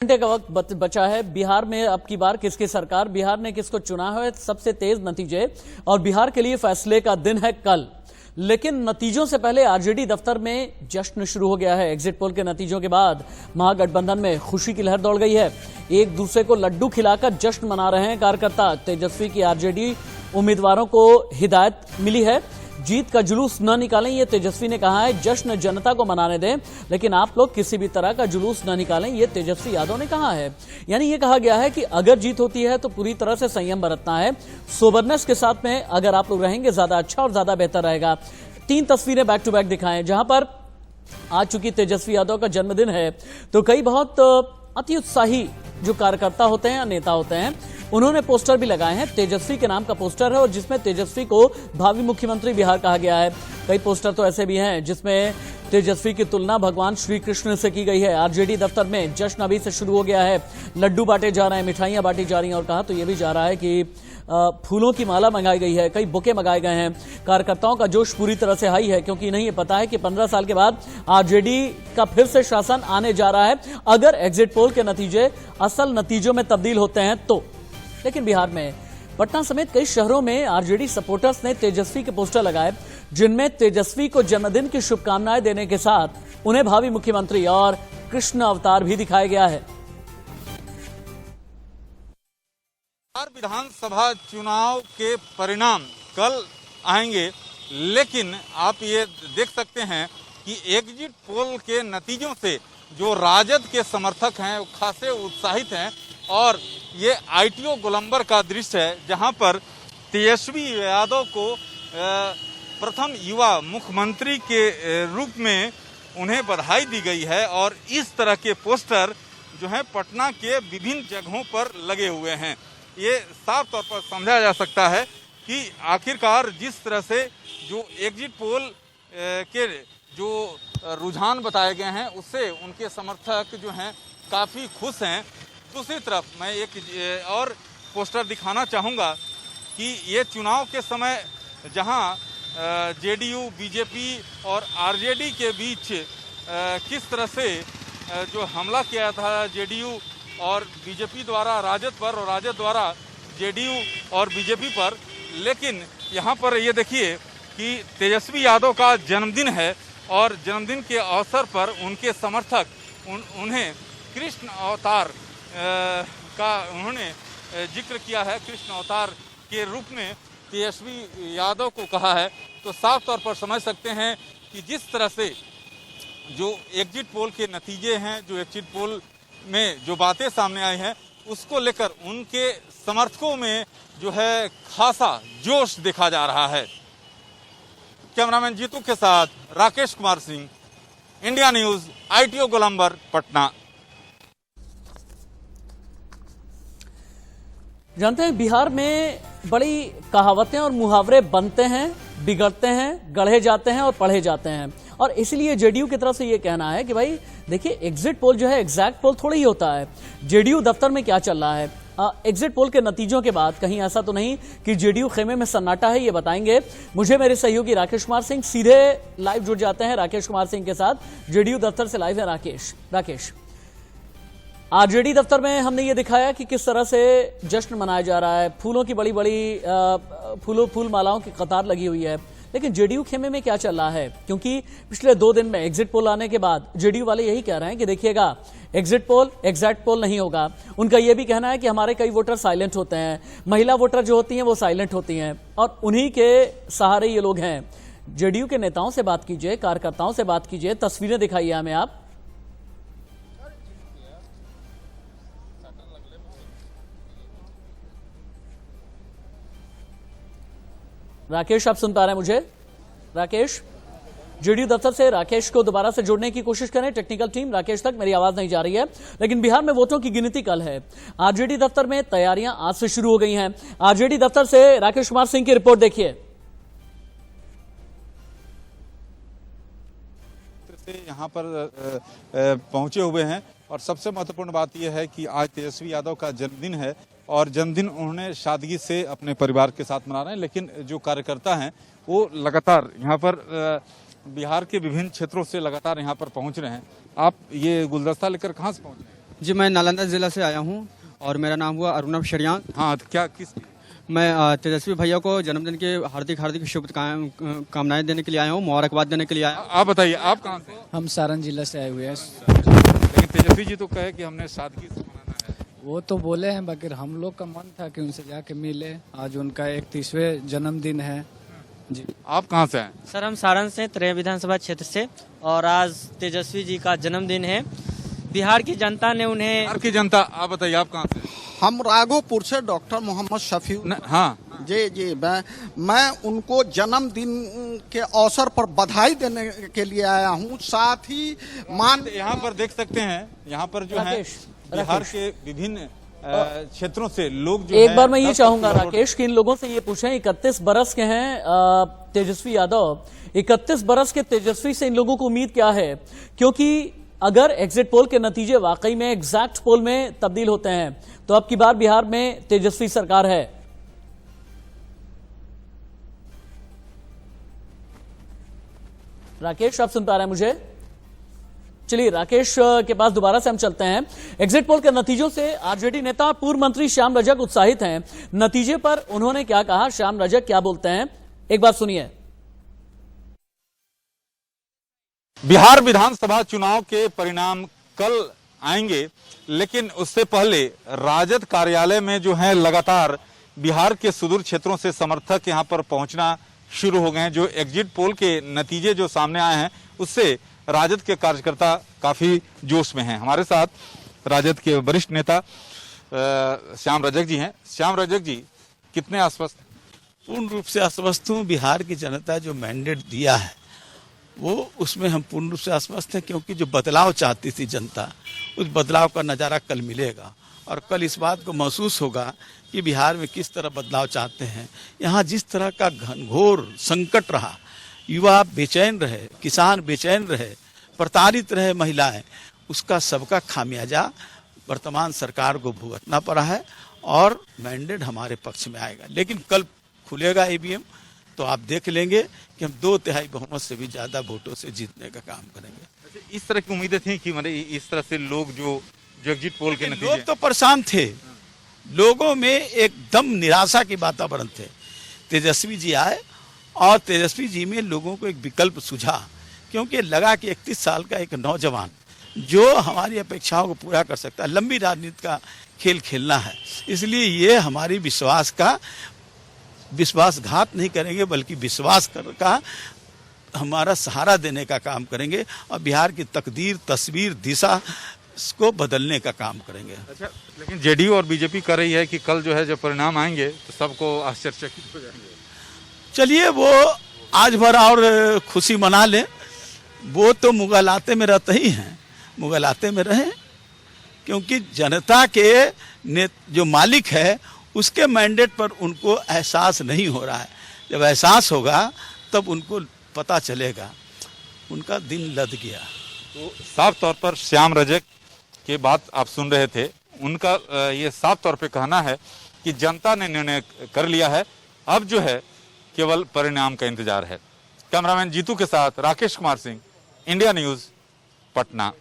घंटे का वक्त बचा है। बिहार में अब की बार किसकी सरकार, बिहार ने किसको चुना है, सबसे तेज नतीजे और बिहार के लिए फैसले का दिन है कल। लेकिन नतीजों से पहले आरजेडी दफ्तर में जश्न शुरू हो गया है। एग्जिट पोल के नतीजों के बाद महागठबंधन में खुशी की लहर दौड़ गई है। एक दूसरे को लड्डू खिलाकर जश्न मना रहे हैं कार्यकर्ता। तेजस्वी की आरजेडी उम्मीदवारों को हिदायत मिली है, जीत का जुलूस न निकालें, ये तेजस्वी ने कहा है। जश्न जनता को मनाने दें, लेकिन आप लोग किसी भी तरह का जुलूस न निकालें, ये तेजस्वी यादव ने कहा है। यानी ये कहा गया है कि अगर जीत होती है तो पूरी तरह से संयम बरतना है, सोबरनेस के साथ में अगर आप लोग रहेंगे ज्यादा अच्छा और ज्यादा बेहतर रहेगा। 3 तस्वीरें बैक टू बैक दिखाएं जहां पर आज चूंकि तेजस्वी यादव का जन्मदिन है तो कई बहुत अति उत्साही जो कार्यकर्ता होते हैं या नेता होते हैं उन्होंने पोस्टर भी लगाए हैं। तेजस्वी के नाम का पोस्टर है और जिसमें तेजस्वी को भावी मुख्यमंत्री बिहार कहा गया है। कई पोस्टर तो ऐसे भी हैं जिसमें तेजस्वी की तुलना भगवान श्री कृष्ण से की गई है। आरजेडी दफ्तर में जश्न अभी से शुरू हो गया है, लड्डू बांटे जा रहे हैं, मिठाइयां बांटी जा रही हैं और कहा तो यह भी जा रहा है कि फूलों की माला मंगाई गई है, कई बुके मंगाए गए हैं। कार्यकर्ताओं का जोश पूरी तरह से हाई है क्योंकि इन्हें ये पता है कि 15 साल के बाद आरजेडी का फिर से शासन आने जा रहा है अगर एग्जिट पोल के नतीजे असल नतीजों में तब्दील होते हैं तो। लेकिन बिहार में पटना समेत कई शहरों में आरजेडी सपोर्टर्स ने तेजस्वी के पोस्टर लगाए जिनमें तेजस्वी को जन्मदिन की शुभकामनाएं देने के साथ उन्हें भावी मुख्यमंत्री और कृष्ण अवतार भी दिखाया गया है। बिहार विधानसभा चुनाव के परिणाम कल आएंगे, लेकिन आप ये देख सकते हैं कि एग्जिट पोल के नतीजों से जो राजद के समर्थक हैं वो खासे उत्साहित हैं और ये आईटीओ गोलंबर का दृश्य है जहां पर तेजस्वी यादव को प्रथम युवा मुख्यमंत्री के रूप में उन्हें बधाई दी गई है और इस तरह के पोस्टर जो है पटना के विभिन्न जगहों पर लगे हुए हैं। ये साफ तौर पर समझा जा सकता है कि आखिरकार जिस तरह से जो एग्जिट पोल के जो रुझान बताए गए हैं उससे उनके समर्थक जो हैं काफ़ी खुश हैं। दूसरी तरफ मैं एक और पोस्टर दिखाना चाहूँगा कि ये चुनाव के समय जहां जेडीयू, बीजेपी और आरजेडी के बीच किस तरह से जो हमला किया था जेडीयू और बीजेपी द्वारा राजद पर और राजद द्वारा जेडीयू और बीजेपी पर, लेकिन यहाँ पर ये देखिए कि तेजस्वी यादव का जन्मदिन है और जन्मदिन के अवसर पर उनके समर्थक उन्हें कृष्ण अवतार का उन्होंने जिक्र किया है, कृष्ण अवतार के रूप में तेजस्वी यादव को कहा है। तो साफ तौर पर समझ सकते हैं कि जिस तरह से जो एग्जिट पोल के नतीजे हैं, जो एग्जिट पोल में जो बातें सामने आई हैं उसको लेकर उनके समर्थकों में जो है खासा जोश देखा जा रहा है। कैमरामैन जीतू के साथ Rakesh Kumar Singh, India News, ITO Golambar, Patna. जानते हैं बिहार में बड़ी कहावतें और मुहावरे बनते हैं, बिगड़ते हैं, गढ़े जाते हैं और पढ़े जाते हैं और इसलिए जेडीयू की तरफ से ये कहना है कि भाई देखिए एग्जिट पोल जो है एग्जैक्ट पोल थोड़ा ही होता है। जेडीयू दफ्तर में क्या चल रहा है, एग्जिट पोल के नतीजों के बाद कहीं ऐसा तो नहीं कि जेडीयू खेमे में सन्नाटा है, ये बताएंगे मुझे मेरे सहयोगी राकेश कुमार सिंह। सीधे लाइव जुड़ जाते हैं राकेश कुमार सिंह के साथ, जेडीयू दफ्तर से लाइव है राकेश। आरजेडी दफ्तर में हमने ये दिखाया कि किस तरह से जश्न मनाया जा रहा है, फूलों की बड़ी बड़ी फूल मालाओं की कतार लगी हुई है, लेकिन जेडीयू खेमे में क्या चल रहा है? क्योंकि पिछले 2 दिन में एग्जिट पोल आने के बाद जेडीयू वाले यही कह रहे हैं कि देखिएगा एग्जिट पोल एग्जैक्ट पोल नहीं होगा। उनका यह भी कहना है कि हमारे कई वोटर साइलेंट होते हैं, महिला वोटर जो होती हैं वो साइलेंट होती हैं और उन्हीं के सहारे ये लोग हैं। जेडीयू के नेताओं से बात कीजिए, कार्यकर्ताओं से बात कीजिए, तस्वीरें दिखाइए हमें आप। राकेश, आप सुन पा रहे हैं मुझे? राकेश, जेडीयू दफ्तर से राकेश को दोबारा से जोड़ने की कोशिश करें, टेक्निकल टीम। राकेश तक मेरी आवाज नहीं जा रही है, लेकिन बिहार में वोटों की गिनती कल है। आरजेडी दफ्तर में तैयारियां आज से शुरू हो गई हैं। आरजेडी दफ्तर से राकेश कुमार सिंह की रिपोर्ट देखिए। यहाँ पर पहुंचे हुए हैं और सबसे महत्वपूर्ण बात यह है कि आज तेजस्वी यादव का जन्मदिन है और जन्मदिन उन्होंने सादगी से अपने परिवार के साथ मना रहे हैं, लेकिन जो कार्यकर्ता हैं वो लगातार यहाँ पर बिहार के विभिन्न क्षेत्रों से लगातार यहाँ पर पहुँच रहे हैं। आप ये गुलदस्ता लेकर कहाँ से पहुँचे? जी, मैं नालंदा जिला से आया हूँ और मेरा नाम हुआ अरुणव शरियान। हाँ, तो क्या किस मैं तेजस्वी भैया को जन्मदिन के हार्दिक शुभकामनाएं देने के लिए आया हूँ, मुबारकबाद देने के लिए आया हूँ। आप बताइए, आप कहाँ से? हम सारण जिला से आए हुए हैं। लेकिन तेजस्वी जी तो कहे कि हमने सादगी से मनाना है। वो तो बोले हैं, मगर हम लोग का मन था कि उनसे जाके मिले। आज उनका 31वें जन्मदिन है जी। आप कहाँ से हैं? सर, हम सारण से त्रे विधानसभा क्षेत्र से, और आज तेजस्वी जी का जन्मदिन है। बिहार की जनता ने उन्हें बिहार की जनता, आप बताइए, आप कहाँ से? हम राघोपुर से डॉक्टर मोहम्मद शफी। हाँ जी, मैं उनको जन्मदिन के अवसर पर बधाई देने के लिए आया हूँ। साथ ही यहाँ पर देख सकते हैं, यहाँ पर जो है बिहार के विभिन्न क्षेत्रों से लोग जो एक है, बार मैं ये चाहूंगा राकेश कि इन लोगों से ये पूछें, 31 बरस के हैं तेजस्वी यादव, 31 बरस के तेजस्वी से इन लोगों को उम्मीद क्या है? क्योंकि अगर एग्जिट पोल के नतीजे वाकई में एग्जैक्ट पोल में तब्दील होते हैं तो अब की बार बिहार में तेजस्वी सरकार है। राकेश, आप सुन पा रहे हैं मुझे? चलिए राकेश के पास दोबारा से हम चलते हैं। एग्जिट पोल के नतीजों से आरजेडी नेता पूर्व मंत्री श्याम रजक उत्साहित हैं। नतीजे पर उन्होंने क्या कहा, श्याम रजक क्या बोलते हैं, एक बार सुनिए। बिहार विधानसभा चुनाव के परिणाम कल आएंगे, लेकिन उससे पहले राजद कार्यालय में जो है लगातार बिहार के सुदूर क्षेत्रों से समर्थक यहां पर पहुंचना शुरू हो गए हैं। जो एग्जिट पोल के नतीजे जो सामने आए हैं उससे राजद के कार्यकर्ता काफी जोश में हैं। हमारे साथ राजद के वरिष्ठ नेता श्याम रजक जी हैं। श्याम रजक जी, कितने आश्वस्त? पूर्ण रूप से आश्वस्त हूँ। बिहार की जनता जो मैंडेट दिया है वो उसमें हम पूर्ण रूप से आश्वस्त हैं, क्योंकि जो बदलाव चाहती थी जनता, उस बदलाव का नज़ारा कल मिलेगा। और कल इस बात को महसूस होगा कि बिहार में किस तरह बदलाव चाहते हैं। यहाँ जिस तरह का घनघोर संकट रहा, युवा बेचैन रहे, किसान बेचैन रहे, प्रताड़ित रहे महिलाएं, उसका सबका खामियाजा वर्तमान सरकार को भुगतना पड़ा है और मैंडेट हमारे पक्ष में आएगा। लेकिन कल खुलेगा ईवीएम तो आप देख लेंगे कि हम 2/3 बहुमत से भी ज्यादा वोटों से जीतने का काम करेंगे। इस तरह की उम्मीदें थी कि मतलब इस तरह से लोग जो एग्जिट पोल के नतीजे, लोग तो परेशान थे, लोगों में एकदम निराशा की वातावरण थे। तेजस्वी जी आए और तेजस्वी जी में लोगों को एक विकल्प सूझा, क्योंकि लगा कि 31 साल का एक नौजवान जो हमारी अपेक्षाओं को पूरा कर सकता है, लंबी राजनीति का खेल खेलना है। इसलिए ये हमारी विश्वासघात नहीं करेंगे, बल्कि विश्वास का हमारा सहारा देने का काम करेंगे और बिहार की तकदीर, तस्वीर, दिशा को बदलने का काम करेंगे। अच्छा, लेकिन जेडीयू और बीजेपी कर रही है कि कल जो है जब परिणाम आएंगे तो सबको आश्चर्यचकित हो जाएंगे। चलिए वो आज भर और खुशी मना लें, वो तो मुगलाते में रहते ही हैं, मुगलाते में रहें, क्योंकि जनता के जो मालिक है उसके मैंडेट पर उनको एहसास नहीं हो रहा है। जब एहसास होगा तब उनको पता चलेगा, उनका दिन लद गया। तो साफ तौर पर श्याम रजक की बात आप सुन रहे थे, उनका ये साफ तौर पे कहना है कि जनता ने निर्णय कर लिया है, अब जो है केवल परिणाम का इंतजार है। कैमरामैन जीतू के साथ राकेश कुमार सिंह, इंडिया न्यूज, पटना।